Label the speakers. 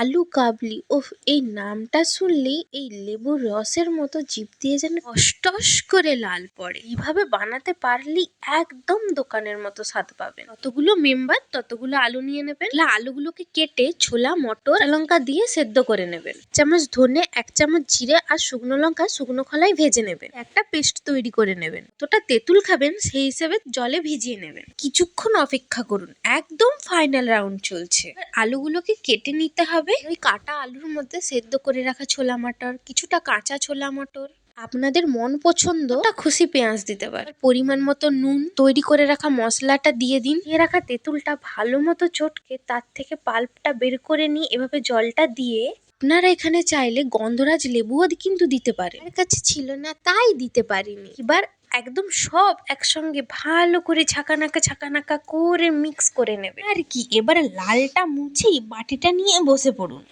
Speaker 1: আলু কাবলি, ওফ! এই নামটা শুনলেই এই লেবুর রসের মতো জিভ দিয়ে যেন টস করে লাল পড়ে। এইভাবে বানাতে পারলেই একদম দোকানের মতো স্বাদ পাবেন। যতগুলো মেম্বার ততগুলো আলু নিয়ে নেবেন। আলুগুলোকে কেটে ছোলা, মটর, কাঁচা লঙ্কা দিয়ে সেদ্ধ করে নেবেন। 1 চামচ ধনে, 1 চামচ জিরে আর শুকনো লঙ্কা শুকনো খোলায় ভেজে নেবেন। একটা পেস্ট তৈরি করে নেবেন। যতটা তেঁতুল খাবেন সেই হিসেবে জলে ভিজিয়ে নেবেন। কিছুক্ষণ অপেক্ষা করুন, একদম ফাইনাল রাউন্ড চলছে। আলুগুলোকে কেটে নিতে হবে। ওই কাটা আলুর মধ্যে সেদ্ধ করে রাখা ছোলা মটর, কিছুটা কাঁচা ছোলা মটর, আপনাদের মন পছন্দ খুশি পেঁয়াজ দিতে পারেন, পরিমাণ মতো নুন, তৈরি করে রাখা মশলাটা দিয়ে দিন। দিয়ে রাখা তেঁতুলটা ভালো মতো চটকে তার থেকে পাল্পটা বের করে নিয়ে এভাবে জলটা দিয়ে আপনারা এখানে চাইলে গন্ধরাজ লেবুও কিন্তু দিতে পারেন। আমার কাছে ছিল না তাই দিতে পারিনি। এবার একদম সব একসঙ্গে ভালো করে ছাকানাকা করে মিক্স করে নেবে। আর কি, এবারে লালটা মুছেই বাটিটা নিয়ে বসে পড়ুন।